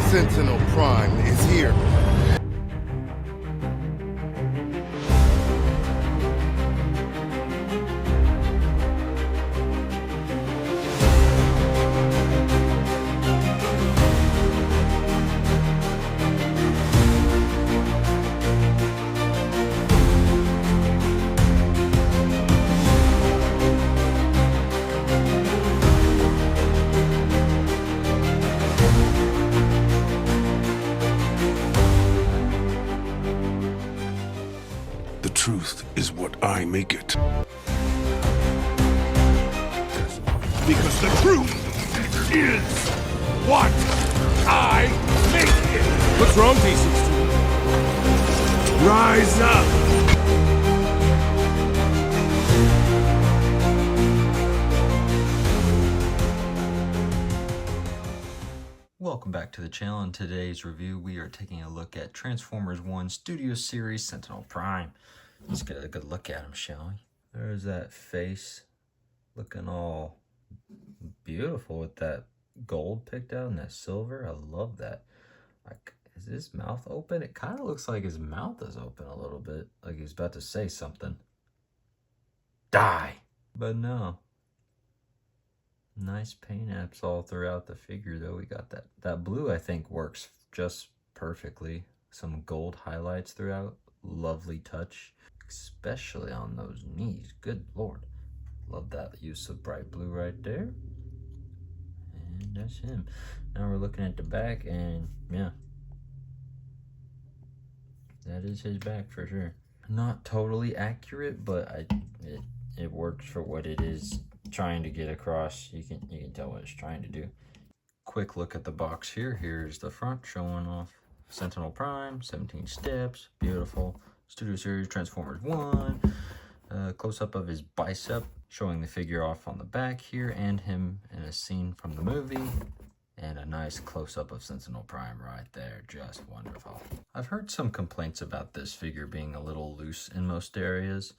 Sentinel Prime is here. The truth is what I make it. Because the truth is what I make it. What's wrong, D16? Rise up. Welcome back to the channel. In today's review, we are taking a look at Transformers 1 Studio Series Sentinel Prime. Let's get a good look at him, shall we? There's that face looking all beautiful with that gold picked out and that silver. I love that. Like, is his mouth open? It kind of looks like his mouth is open a little bit, like he's about to say something. Die! But no. Nice paint apps all throughout the figure, though. We got that blue, I think, works just perfectly. Some gold highlights throughout. Lovely touch, especially on those knees. Good lord. Love that use of bright blue right there. And that's him. Now we're looking at the back, and yeah, that is his back for sure. Not totally accurate, but it works for what it is trying to get across. You can tell what it's trying to do. Quick look at the box here. Here's the front showing off Sentinel Prime, 17 steps, beautiful. Studio Series Transformers 1. Close up of his bicep, showing the figure off on the back here, and him in a scene from the movie. And a nice close-up of Sentinel Prime right there. Just wonderful. I've heard some complaints about this figure being a little loose in most areas.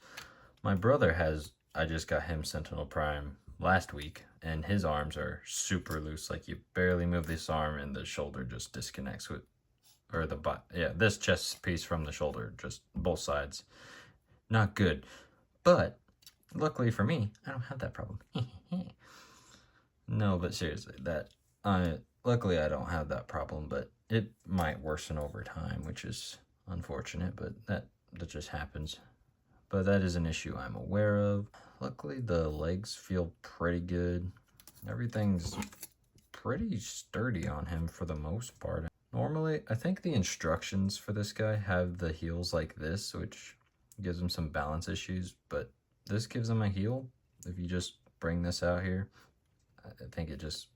My brother has, I just got him Sentinel Prime last week, and his arms are super loose. Like, you barely move this arm and the shoulder just disconnects with, or this chest piece from the shoulder, just both sides. Not good. But luckily for me, I don't have that problem. No, but seriously, luckily I don't have that problem, but it might worsen over time, which is unfortunate, but that just happens. But that is an issue I'm aware of. Luckily, the legs feel pretty good. Everything's pretty sturdy on him for the most part. Normally, I think the instructions for this guy have the heels like this, which gives him some balance issues, but this gives him a heel. If you just bring this out here, I think it just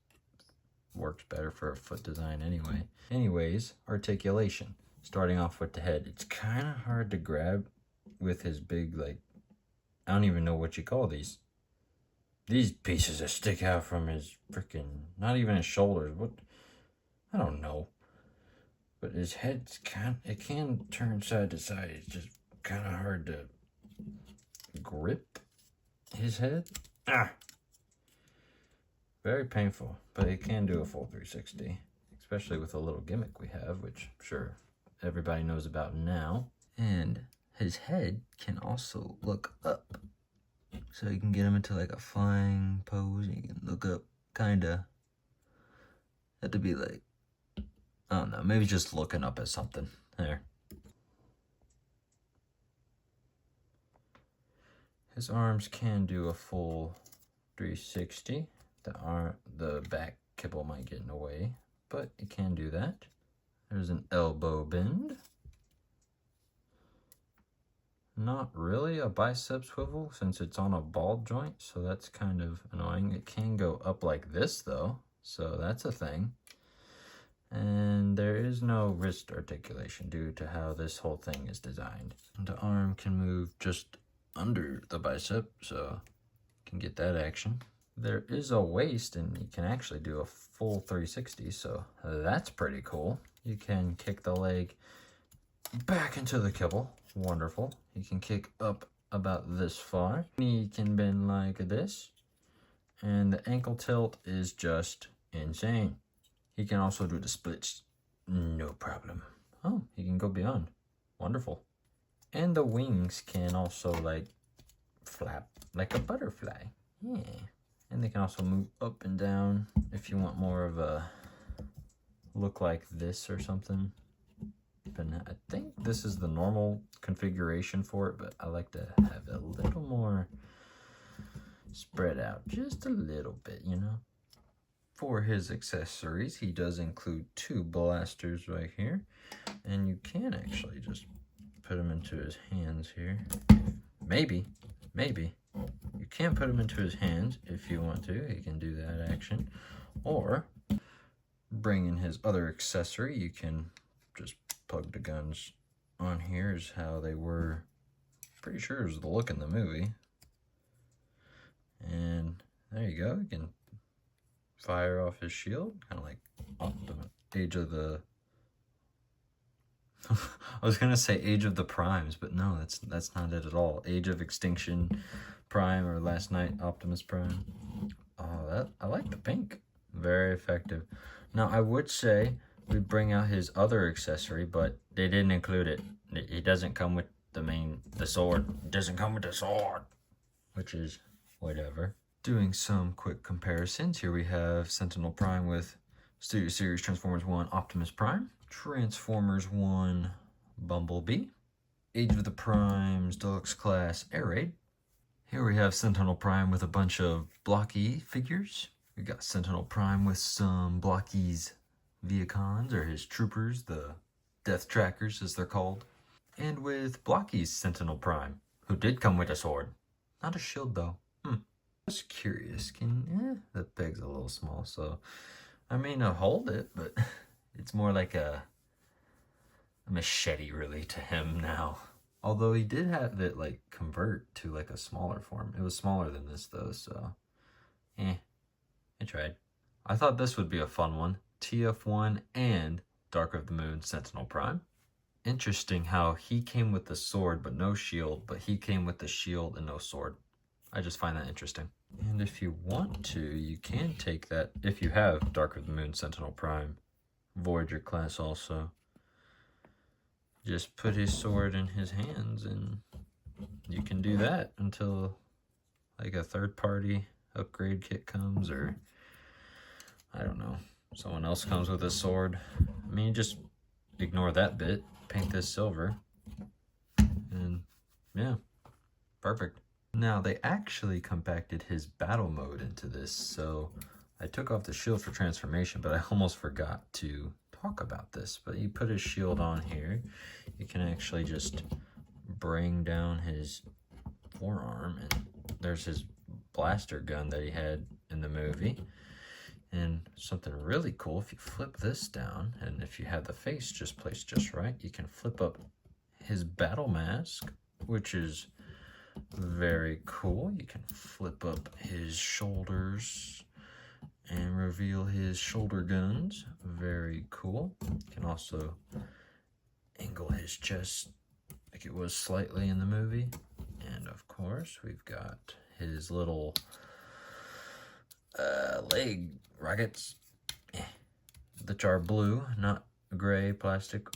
works better for a foot design anyway. Anyways, articulation. Starting off with the head. It's kind of hard to grab with his big, like, I don't even know what you call these. These pieces that stick out from his freaking, not even his shoulders. What? I don't know. But his head's it can turn side to side. It's just kind of hard to grip his head. Very painful, but it can do a full 360, especially with a little gimmick we have, which I'm sure everybody knows about now. And his head can also look up, so you can get him into like a flying pose. You can look up, kinda. Have to be like, I don't know, maybe just looking up at something. There. His arms can do a full 360. The back kibble might get in the way, but it can do that. There's an elbow bend. Not really a bicep swivel since it's on a ball joint, so that's kind of annoying. It can go up like this though, so that's a thing. And there is no wrist articulation due to how this whole thing is designed. The arm can move just under the bicep, so you can get that action. There is a waist, and you can actually do a full 360, so that's pretty cool. You can kick the leg back into the kibble. Wonderful. You can kick up about this far. Knee can bend like this. And the ankle tilt is just insane. He can also do the splits No problem. Oh, he can go beyond. Wonderful. And the wings can also, like, flap like a butterfly. Yeah. And they can also move up and down if you want more of a look like this or something. But I think this is the normal configuration for it, but I like to have it a little more spread out, just a little bit, you know. For his accessories, he does include 2 blasters right here, and you can actually just put them into his hands here. Maybe you can put them into his hands if you want to. He can do that action, or bring in his other accessory. You can just plug the guns on here, is how they were. Pretty sure it was the look in the movie. And there you go. You can fire off his shield, kind of like Age of the I was gonna say Age of the Primes, but no, that's not it at all. Age of Extinction Prime, or Last Night Optimus Prime. Oh, I like the pink. Very effective. Now I would say we bring out his other accessory, but they didn't include it. It doesn't come with the sword. It doesn't come with the sword, which is whatever. Doing some quick comparisons, here we have Sentinel Prime with Studio Series Transformers 1 Optimus Prime, Transformers 1 Bumblebee, Age of the Primes Deluxe Class Air Raid. Here we have Sentinel Prime with a bunch of blocky figures. We got Sentinel Prime with some blockies Viacons, or his troopers, the Death Trackers as they're called. And with Blocky's Sentinel Prime, who did come with a sword. Not a shield though. Just curious, the peg's a little small, so I mean I'll hold it, but it's more like a machete really to him now. Although he did have it like convert to like a smaller form. It was smaller than this though, so I tried. I thought this would be a fun one. TF1 and Dark of the Moon Sentinel Prime. Interesting how he came with the sword but no shield, but he came with the shield and no sword. I just find that interesting. And if you want to, you can take that, if you have Dark of the Moon Sentinel Prime, Voyager class also. Just put his sword in his hands and you can do that until like a third-party upgrade kit comes, or I don't know, someone else comes with a sword. I mean, just ignore that bit, paint this silver, and yeah, perfect. Now, they actually compacted his battle mode into this, so I took off the shield for transformation, but I almost forgot to talk about this. But you put his shield on here, you can actually just bring down his forearm, and there's his blaster gun that he had in the movie. And something really cool, if you flip this down, and if you have the face just placed just right, you can flip up his battle mask, which is very cool. You can flip up his shoulders and reveal his shoulder guns. Very cool. You can also angle his chest like it was slightly in the movie. And of course, we've got his little leg rockets, which are blue, not gray plastic.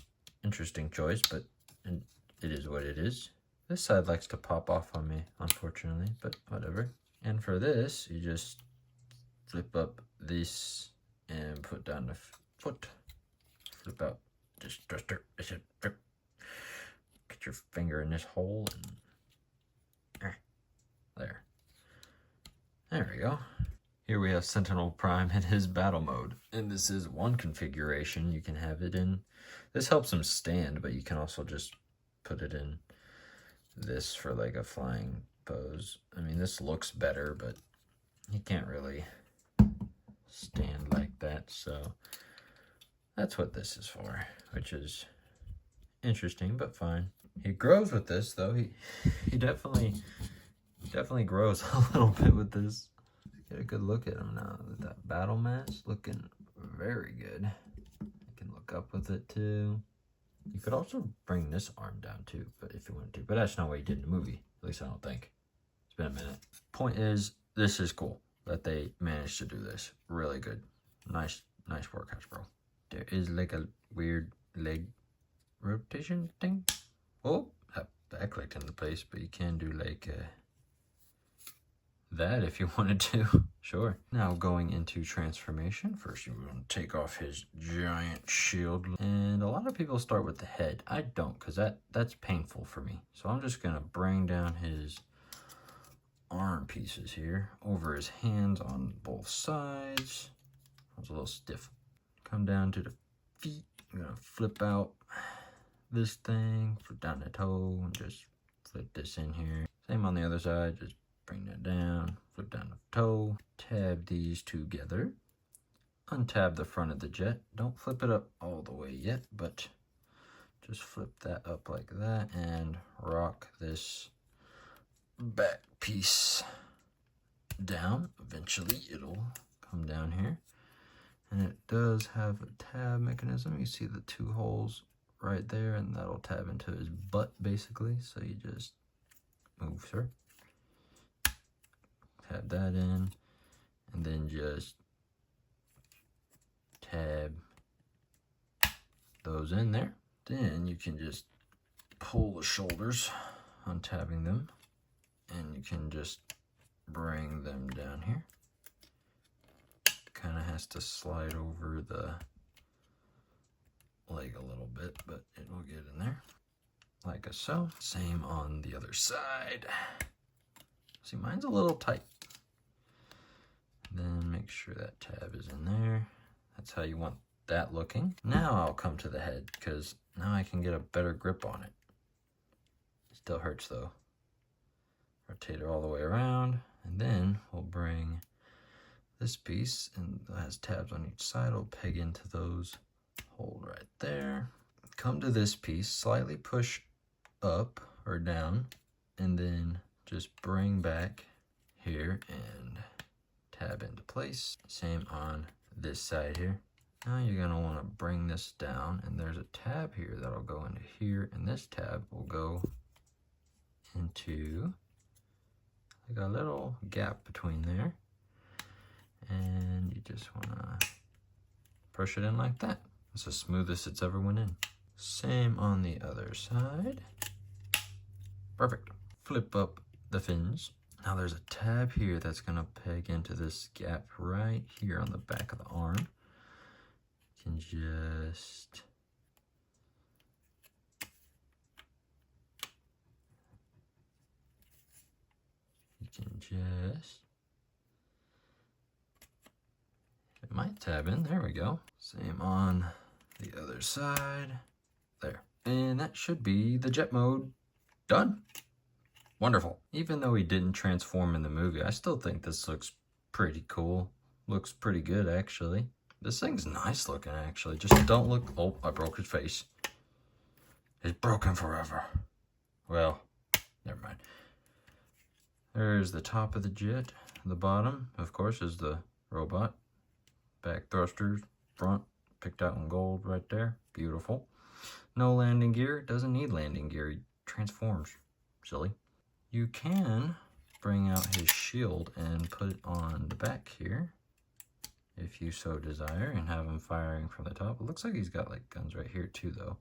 Interesting choice, but it is what it is. This side likes to pop off on me, unfortunately, but whatever. And for this, you just flip up this and put down the foot. Flip out this thruster. Get your finger in this hole and there. There we go. Here we have Sentinel Prime in his battle mode. And this is one configuration you can have it in. This helps him stand, but you can also just put it in this for like a flying pose. I mean, this looks better, but he can't really stand like that, so that's what this is for, which is interesting but fine. He grows with this though. He definitely grows a little bit with this. Get a good look at him now with that battle mask, looking very good. I can look up with it too. You could also bring this arm down too, but if you wanted to. But that's not what he did in the movie. At least I don't think. It's been a minute. Point is, this is cool that they managed to do this. Really good. Nice work, Hasbro. There is like a weird leg rotation thing. Oh, that clicked into place, but you can do like that if you wanted to. Sure. Now going into transformation. First you're going to take off his giant shield. And a lot of people start with the head. I don't, because that's painful for me. So I'm just going to bring down his arm pieces here over his hands on both sides. That was a little stiff. Come down to the feet. I'm going to flip out this thing, flip down the toe, and just flip this in here. Same on the other side, just bring that down, flip down the toe, tab these together, untab the front of the jet. Don't flip it up all the way yet, but just flip that up like that and rock this back piece down. Eventually it'll come down here, and it does have a tab mechanism. You see the two holes right there, and that'll tab into his butt basically. So you just move, sir. Tab that in, and then just tab those in there. Then you can just pull the shoulders, untabbing them, and you can just bring them down here. Kind of has to slide over the leg a little bit, but it will get in there like so. Same on the other side. See, mine's a little tight. Then make sure that tab is in there. That's how you want that looking. Now I'll come to the head, because now I can get a better grip on it. Still hurts though. Rotate it all the way around, and then we'll bring this piece, and it has tabs on each side. I'll peg into those. Hold right there. Come to this piece, slightly push up or down, and then just bring back here and tab into place. Same on this side here. Now you're going to want to bring this down, and there's a tab here that'll go into here, and this tab will go into like a little gap between there, and you just want to push it in like that. It's the smoothest it's ever went in. Same on the other side. Perfect. Flip up the fins. Now there's a tab here that's going to peg into this gap right here on the back of the arm. You can just it might tab in. There we go. Same on the other side. There. And that should be the jet mode done. Wonderful. Even though he didn't transform in the movie, I still think this looks pretty cool. Looks pretty good, actually. This thing's nice looking, actually. Just don't look... Oh, I broke his face. It's broken forever. Well, never mind. There's the top of the jet. The bottom, of course, is the robot. Back thrusters, front, picked out in gold right there. Beautiful. No landing gear. Doesn't need landing gear. He transforms. Silly. You can bring out his shield and put it on the back here, if you so desire, and have him firing from the top. It looks like he's got like guns right here too, though.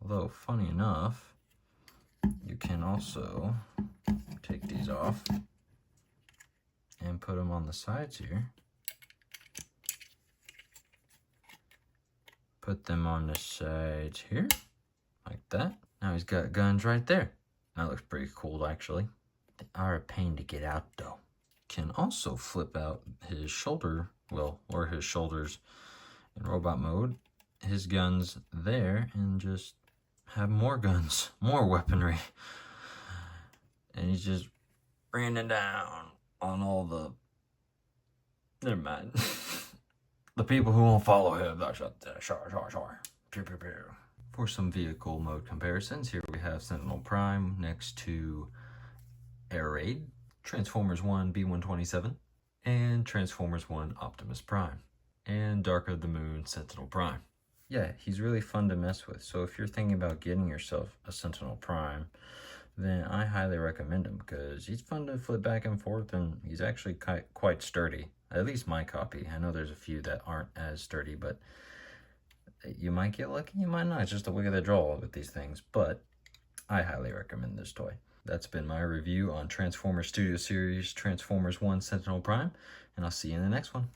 Although, funny enough, you can also take these off and put them on the sides here. Put them on the sides here, like that. Now he's got guns right there. That looks pretty cool, actually. They are a pain to get out, though. Can also flip out his shoulder, well, or his shoulders in robot mode, his guns there, and just have more guns, more weaponry. And he's just raining down on all the... Never mind. The people who won't follow him. Sure. Pew, pew, pew. For some vehicle mode comparisons, here we have Sentinel Prime next to Air Raid, Transformers 1 B-127, and Transformers 1 Optimus Prime, and Dark of the Moon Sentinel Prime. Yeah, he's really fun to mess with, so if you're thinking about getting yourself a Sentinel Prime, then I highly recommend him, because he's fun to flip back and forth, and he's actually quite sturdy. At least my copy. I know there's a few that aren't as sturdy, but You might get lucky, you might not. It's just a wig of the draw with these things, but I highly recommend this toy. That's been my review on Transformers Studio Series Transformers 1 Sentinel Prime, and I'll see you in the next one.